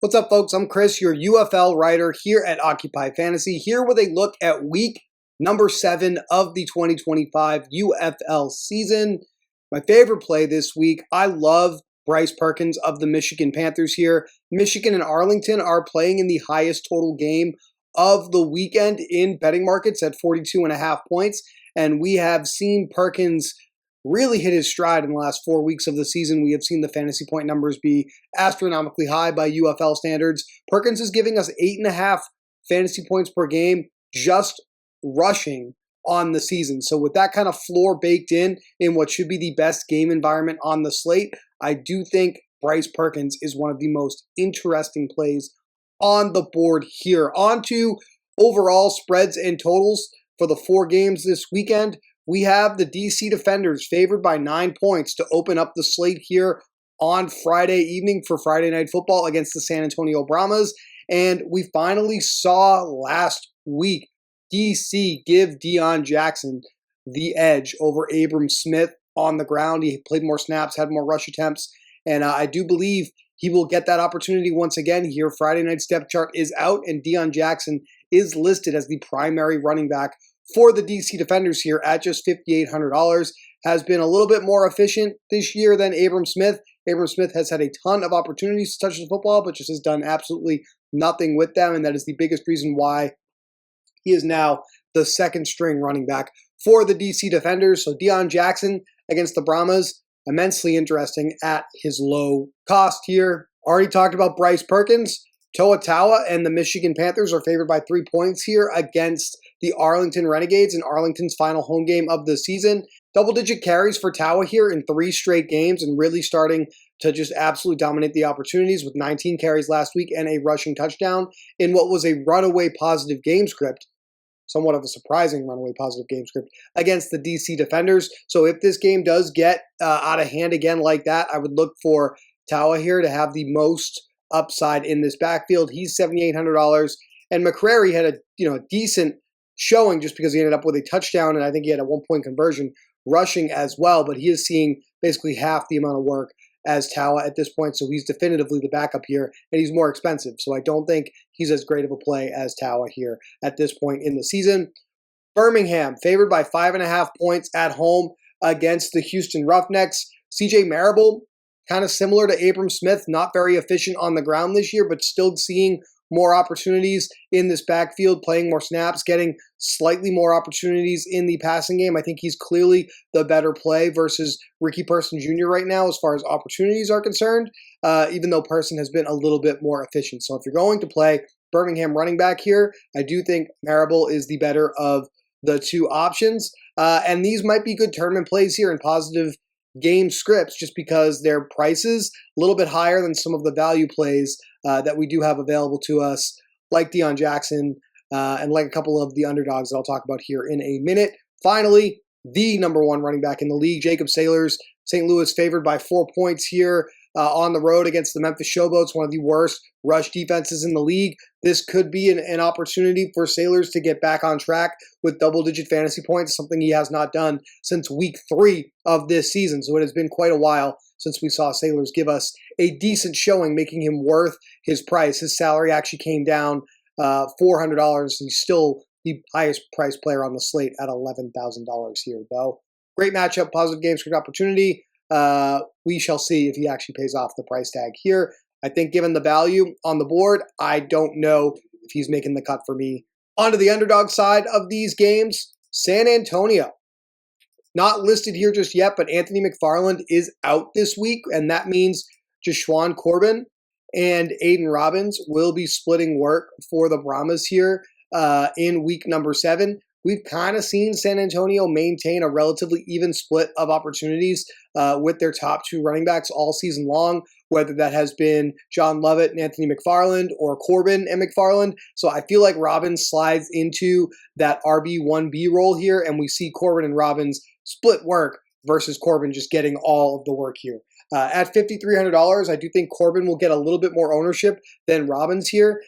What's up, folks? I'm Chris, your UFL writer here at Occupy Fantasy, here with a look at week number 7 of the 2025 UFL season. My favorite play this week, I love Bryce Perkins of the Michigan Panthers here. Michigan and Arlington are playing in the highest total game of the weekend in betting markets at 42.5 points, and we have seen Perkins really hit his stride in the last 4 weeks of the season. We have seen the fantasy point numbers be astronomically high by UFL standards. Perkins is giving us 8.5 fantasy points per game just rushing on the season. So with that kind of floor baked in what should be the best game environment on the slate, I do think Bryce Perkins is one of the most interesting plays on the board here. On to overall spreads and totals for the 4 games this weekend. We have the DC Defenders favored by 9 points to open up the slate here on Friday evening for Friday Night Football against the San Antonio Brahmas. And we finally saw last week DC give Deion Jackson the edge over Abram Smith on the ground. He played more snaps, had more rush attempts, and I do believe he will get that opportunity once again here. Friday night's depth chart is out, and Deion Jackson is listed as the primary running back for the DC Defenders here at just $5,800. Has been a little bit more efficient this year than Abram Smith. Abram Smith has had a ton of opportunities to touch the football, but just has done absolutely nothing with them, and that is the biggest reason why he is now the second string running back for the DC Defenders. So Deion Jackson against the Brahmas, immensely interesting at his low cost here. Already talked about Bryce Perkins. Toa Taua and the Michigan Panthers are favored by 3 points here against the Arlington Renegades in Arlington's final home game of the season. Double-digit carries for Taua here in 3 straight games and really starting to just absolutely dominate the opportunities with 19 carries last week and a rushing touchdown in what was a runaway positive game script. Somewhat of a surprising runaway positive game script against the DC Defenders. So if this game does get out of hand again like that, I would look for Taua here to have the most upside in this backfield. He's $7,800, and McCrary had a decent showing just because he ended up with a touchdown, and I think he had a 1-point conversion rushing as well. But he is seeing basically half the amount of work as Taua at this point, so he's definitively the backup here, and he's more expensive. So I don't think he's as great of a play as Taua here at this point in the season. Birmingham favored by 5.5 points at home against the Houston Roughnecks. CJ Marable, kind of similar to Abram Smith, not very efficient on the ground this year, but still seeing more opportunities in this backfield, playing more snaps, getting slightly more opportunities in the passing game. I think he's clearly the better play versus Ricky Person Jr. right now as far as opportunities are concerned, even though Person has been a little bit more efficient. So if you're going to play Birmingham running back here, I do think Marable is the better of the 2 options. And these might be good tournament plays here in positive game scripts just because their prices a little bit higher than some of the value plays that we do have available to us, like Deion Jackson and like a couple of the underdogs that I'll talk about here in a minute. Finally, the number 1 running back in the league, Jacob Sailors. St. Louis favored by 4 points here on the road against the Memphis Showboats, one of the worst rush defenses in the league. This could be an opportunity for Sailors to get back on track with double-digit fantasy points, something he has not done since week 3 of this season. So it has been quite a while since we saw Sailors give us a decent showing, making him worth his price. His salary actually came down $400. He's still the highest priced player on the slate at $11,000 here, though. Great matchup, positive game script opportunity. We shall see if he actually pays off the price tag here. I think given the value on the board, I don't know if he's making the cut for me. Onto the underdog side of these games, San Antonio. Not listed here just yet, but Anthony McFarland is out this week, and that means Jashaun Corbin and Aiden Robbins will be splitting work for the Brahmas here in week number 7. We've kind of seen San Antonio maintain a relatively even split of opportunities with their top 2 running backs all season long, whether that has been John Lovett and Anthony McFarland or Corbin and McFarland. So I feel like Robbins slides into that RB1B role here, and we see Corbin and Robbins split work versus Corbin just getting all of the work here. At $5,300, I do think Corbin will get a little bit more ownership than Robbins here,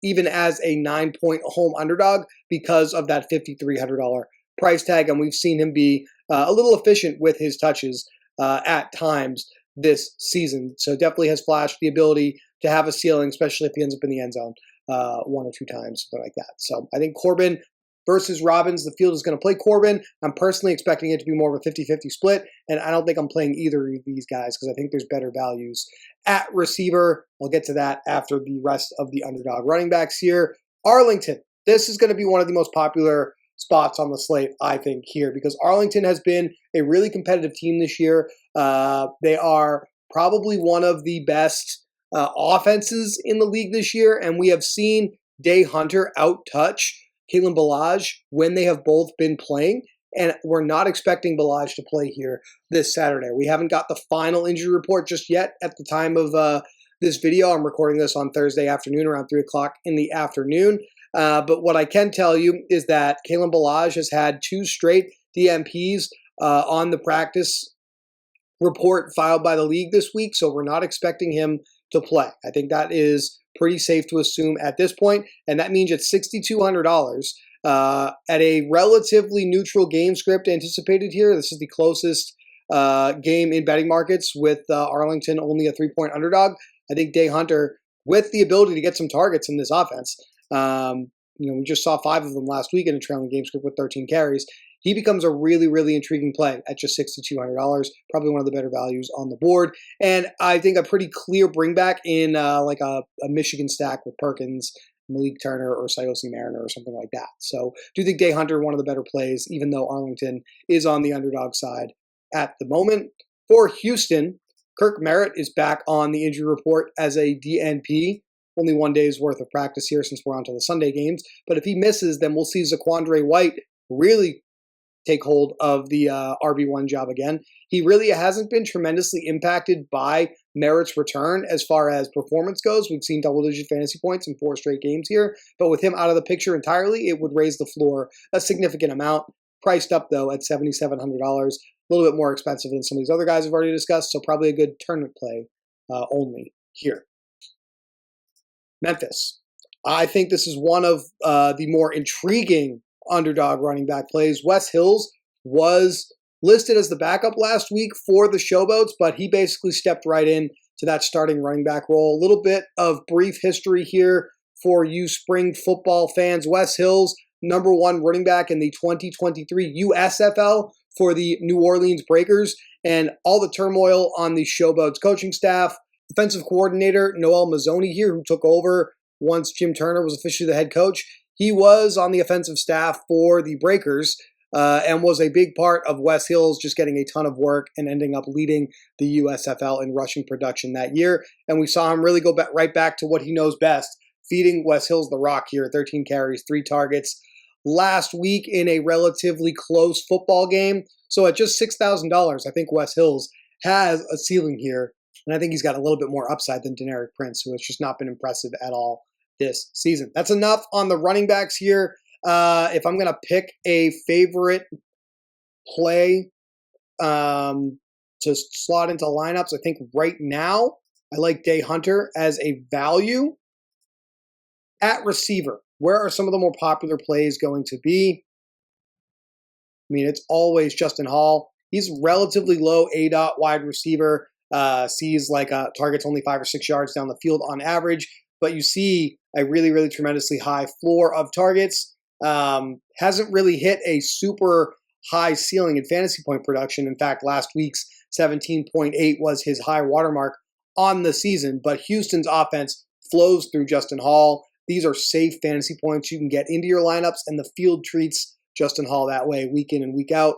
even as a 9-point home underdog because of that $5,300 price tag. And we've seen him be a little efficient with his touches at times this season. So definitely has flashed the ability to have a ceiling, especially if he ends up in the end zone one or two times, something like that. So I think Corbin versus Robbins, the field is going to play Corbin. I'm personally expecting it to be more of a 50-50 split, and I don't think I'm playing either of these guys because I think there's better values at receiver. I'll get to that after the rest of the underdog running backs here. Arlington, this is going to be one of the most popular spots on the slate, I think, here, because Arlington has been a really competitive team this year. They are probably one of the best offenses in the league this year, and we have seen Day Hunter out-touch Kalen Ballage when they have both been playing, and we're not expecting Ballage to play here this Saturday. We haven't got the final injury report just yet at the time of this video. I'm recording this on Thursday afternoon around 3 o'clock in the afternoon. But what I can tell you is that Kalen Ballage has had 2 straight DNPs on the practice report filed by the league this week, so we're not expecting him to play. I think that is pretty safe to assume at this point, and that means it's $6,200 at a relatively neutral game script anticipated here. This is the closest game in betting markets with Arlington only a 3-point underdog. I think Day Hunter, with the ability to get some targets in this offense, we just saw 5 of them last week in a trailing game script with 13 carries. He becomes a really, really intriguing play at just $6,200, probably one of the better values on the board. And I think a pretty clear bringback in like a Michigan stack with Perkins, Malik Turner, or Sayosi Mariner or something like that. So do you think Day Hunter, one of the better plays, even though Arlington is on the underdog side at the moment. For Houston, Kirk Merritt is back on the injury report as a DNP. Only 1 day's worth of practice here since we're on to the Sunday games. But if he misses, then we'll see Zaquandre White really take hold of the RB1 job again. He really hasn't been tremendously impacted by Merritt's return as far as performance goes. We've seen double-digit fantasy points in 4 straight games here, but with him out of the picture entirely, it would raise the floor a significant amount. Priced up, though, at $7,700, a little bit more expensive than some of these other guys I've already discussed, so probably a good tournament play only here. Memphis. I think this is one of the more intriguing underdog running back plays. Wes Hills was listed as the backup last week for the Showboats, but he basically stepped right in to that starting running back role. A little bit of brief history here for you spring football fans. Wes Hills, #1 running back in the 2023 USFL for the New Orleans Breakers, and all the turmoil on the Showboats coaching staff. Defensive coordinator Noel Mazzoni here, who took over once Jim Turner was officially the head coach. He was on the offensive staff for the Breakers and was a big part of Wes Hills just getting a ton of work and ending up leading the USFL in rushing production that year. And we saw him really go right back to what he knows best, feeding Wes Hills the rock here. 13 carries, 3 targets last week in a relatively close football game. So at just $6,000, I think Wes Hills has a ceiling here. And I think he's got a little bit more upside than Deneric Prince, who has just not been impressive at all this season. That's enough on the running backs here. If I'm going to pick a favorite play to slot into lineups, I think right now I like Day Hunter as a value. At receiver, where are some of the more popular plays going to be? I mean, it's always Justin Hall. He's relatively low ADOT wide receiver. Sees like targets only 5 or 6 yards down the field on average, but you see a really, really tremendously high floor of targets. Hasn't really hit a super high ceiling in fantasy point production. In fact, last week's 17.8 was his high watermark on the season, but Houston's offense flows through Justin Hall. These are safe fantasy points you can get into your lineups, and the field treats Justin Hall that way week in and week out.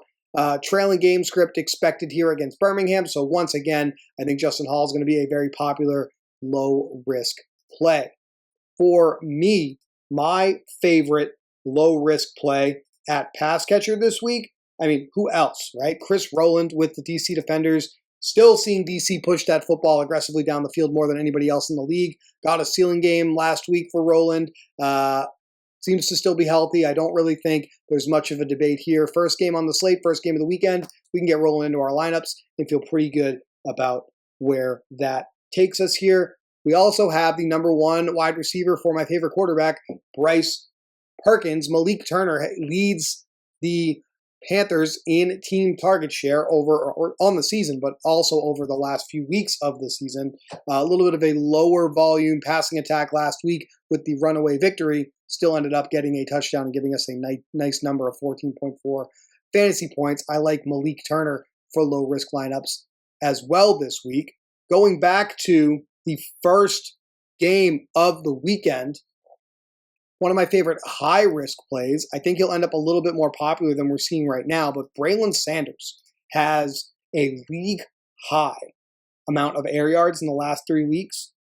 Trailing game script expected here against Birmingham. So once again, I think Justin Hall is going to be a very popular low-risk play. For me, my favorite low-risk play at pass catcher this week, I mean, who else, right? Chris Rowland with the DC Defenders. Still seeing DC push that football aggressively down the field more than anybody else in the league. Got a ceiling game last week for Rowland. Seems to still be healthy. I don't really think there's much of a debate here. First game on the slate, first game of the weekend. We can get rolling into our lineups and feel pretty good about where that takes us here. We also have the #1 wide receiver for my favorite quarterback, Bryce Perkins. Malik Turner leads the Panthers in team target share over or on the season, but also over the last few weeks of the season. A little bit of a lower volume passing attack last week with the runaway victory. Still ended up getting a touchdown and giving us a nice number of 14.4 fantasy points. I like Malik Turner for low risk lineups as well this week. Going back to the first game of the weekend, one of my favorite high-risk plays. I think he'll end up a little bit more popular than we're seeing right now, but Braylon Sanders has a league-high amount of air yards in the last 3 weeks,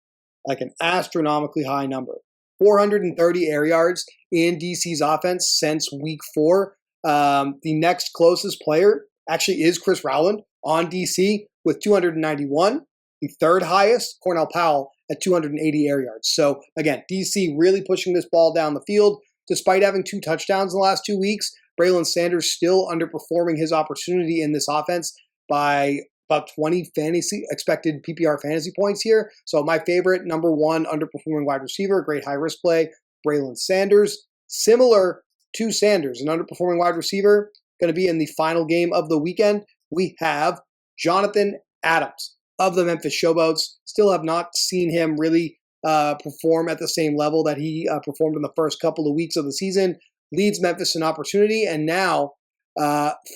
like an astronomically high number. 430 air yards in DC's offense since week 4. The next closest player actually is Chris Rowland on DC with 291. The third highest, Cornell Powell, at 280 air yards. So again, DC really pushing this ball down the field. Despite having 2 touchdowns in the last 2 weeks, Braylon Sanders still underperforming his opportunity in this offense by about 20 expected PPR fantasy points here. So my favorite number 1 underperforming wide receiver, great high risk play, Braylon Sanders. Similar to Sanders, an underperforming wide receiver, going to be in the final game of the weekend. We have Jonathan Adams of the Memphis Showboats. Still have not seen him really perform at the same level that he performed in the first couple of weeks of the season. Leads Memphis in opportunity, and now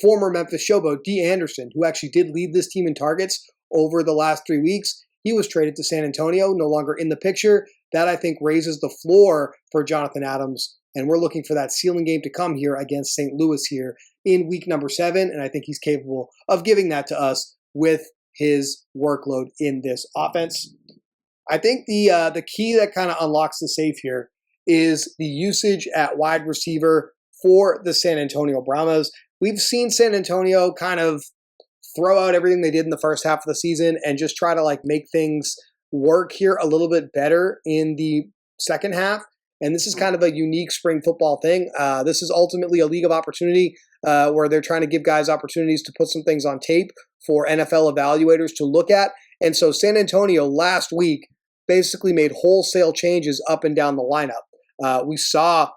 former Memphis Showboat D. Anderson, who actually did lead this team in targets over the last 3 weeks, he was traded to San Antonio, no longer in the picture. That, I think, raises the floor for Jonathan Adams, and we're looking for that ceiling game to come here against St. Louis here in week number 7, and I think he's capable of giving that to us with his workload in this offense. I think the key that kind of unlocks the safe here is the usage at wide receiver for the San Antonio Brahmas. We've seen San Antonio kind of throw out everything they did in the first half of the season and just try to make things work here a little bit better in the second half. And this is kind of a unique spring football thing. This is ultimately a league of opportunity where they're trying to give guys opportunities to put some things on tape for NFL evaluators to look at. And so San Antonio last week basically made wholesale changes up and down the lineup. We saw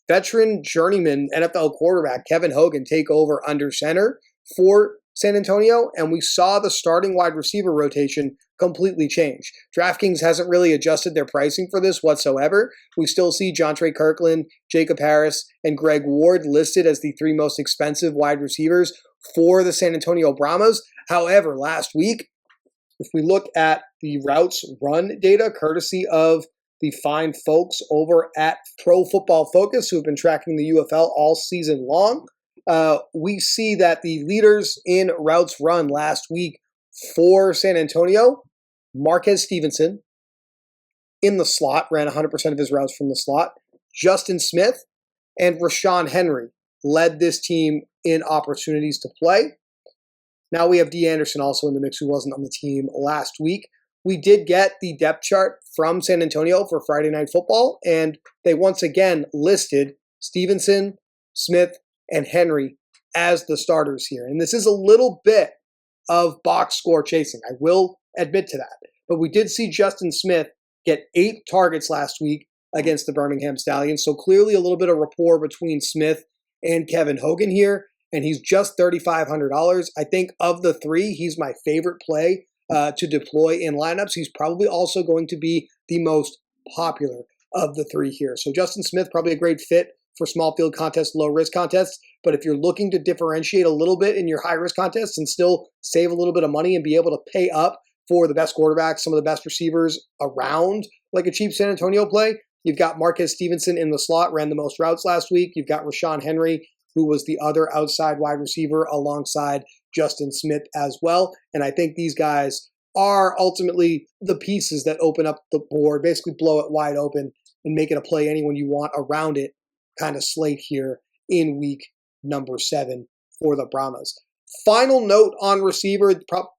veteran journeyman NFL quarterback Kevin Hogan take over under center for San Antonio, and we saw the starting wide receiver rotation completely change. DraftKings hasn't really adjusted their pricing for this whatsoever. We still see Jontre Kirkland, Jacob Harris, and Greg Ward listed as the 3 most expensive wide receivers for the San Antonio Brahmas. However, last week, if we look at the routes run data, courtesy of the fine folks over at Pro Football Focus, who have been tracking the UFL all season long, we see that the leaders in routes run last week for San Antonio, Marquez Stevenson in the slot, ran 100% of his routes from the slot. Justin Smith and Rashawn Henry led this team in opportunities to play. Now we have D. Anderson also in the mix, who wasn't on the team last week. We did get the depth chart from San Antonio for Friday Night Football, and they once again listed Stevenson, Smith, and Henry as the starters here. And this is a little bit of box score chasing. I will admit to that. But we did see Justin Smith get 8 targets last week against the Birmingham Stallions. So clearly a little bit of rapport between Smith and Kevin Hogan here. And he's just $3,500. I think of the 3, he's my favorite play to deploy in lineups. He's probably also going to be the most popular of the 3 here. So Justin Smith, probably a great fit for small field contests, low risk contests. But if you're looking to differentiate a little bit in your high risk contests and still save a little bit of money and be able to pay up for the best quarterbacks, some of the best receivers around, like a cheap San Antonio play, you've got Marquez Stevenson in the slot, ran the most routes last week. You've got Rashawn Henry, who was the other outside wide receiver alongside Justin Smith as well. And I think these guys are ultimately the pieces that open up the board, basically blow it wide open and make it a play anyone you want around it kind of slate here in week number 7 for the Brahmas. Final note on receiver,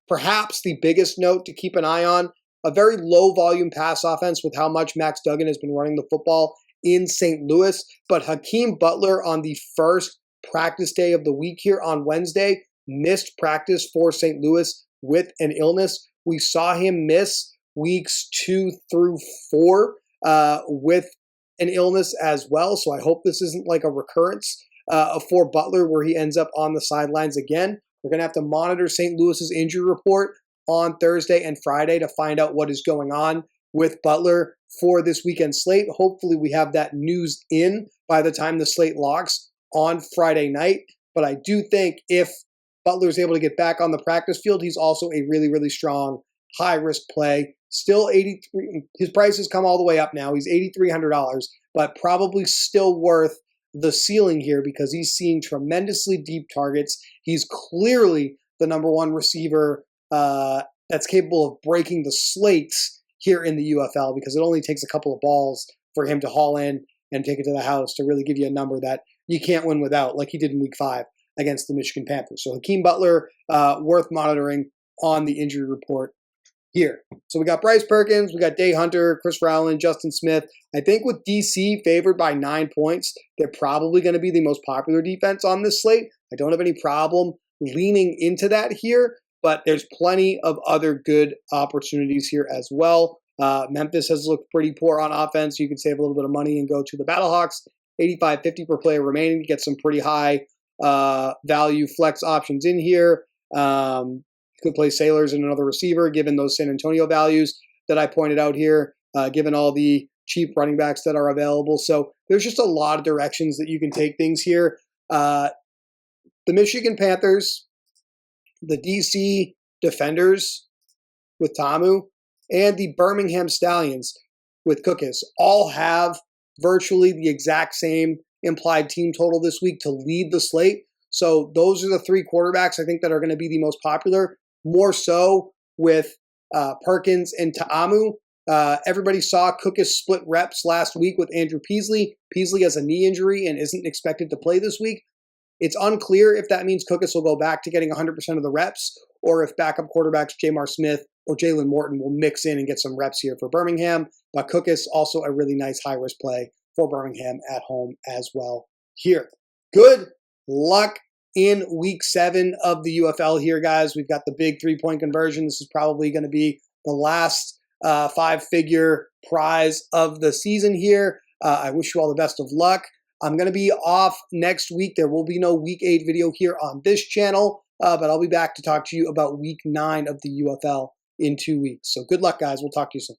perhaps the biggest note to keep an eye on, a very low volume pass offense with how much Max Duggan has been running the football in St. Louis. But Hakeem Butler on the first practice day of the week here on Wednesday missed practice for St. Louis with an illness. We saw him miss weeks 2 through 4 with an illness as well. So I hope this isn't like a recurrence. for Butler, where he ends up on the sidelines again. We're going to have to monitor St. Louis's injury report on Thursday and Friday to find out what is going on with Butler for this weekend slate. Hopefully we have that news in by the time the slate locks on Friday night. But I do think if Butler is able to get back on the practice field, he's also a really, really strong high-risk play. Still 83. His price has come all the way up now. He's $8,300, but probably still worth the ceiling here because he's seeing tremendously deep targets. He's clearly the number one receiver that's capable of breaking the slates here in the UFL because it only takes a couple of balls for him to haul in and take it to the house to really give you a number that you can't win without, like he did in Week 5 against the Michigan Panthers. So Hakeem Butler, worth monitoring on the injury report here. So we got Bryce Perkins, we got Day Hunter, Chris Rowland, Justin Smith. I think with DC favored by 9 points, they're probably going to be the most popular defense on this slate. I don't have any problem leaning into that here, but there's plenty of other good opportunities here as well. Memphis has looked pretty poor on offense. You can save a little bit of money and go to the Battlehawks. $85.50 per player remaining. Get some pretty high value flex options in here. Could play Sailors and another receiver, given those San Antonio values that I pointed out here, given all the cheap running backs that are available. So there's just a lot of directions that you can take things here. The Michigan Panthers, the DC Defenders with Tamu, and the Birmingham Stallions with Cookus all have virtually the exact same implied team total this week to lead the slate. So those are the three quarterbacks I think that are going to be the most popular, more so with Perkins and Ta'amu. Everybody saw Cookus split reps last week with Andrew Peasley. Peasley has a knee injury and isn't expected to play this week. It's unclear if that means Cookus will go back to getting 100% of the reps or if backup quarterbacks Jamar Smith or Jalen Morton will mix in and get some reps here for Birmingham. But Cookus also a really nice high-risk play for Birmingham at home as well here. Good luck in Week 7 of the UFL here, guys. We've got the big three-point conversion. This is probably going to be the last five-figure prize of the season here. I wish you all the best of luck. I'm going to be off next week. There will be no Week 8 video here on this channel, but I'll be back to talk to you about Week 9 of the UFL in 2 weeks. So good luck, guys. We'll talk to you soon.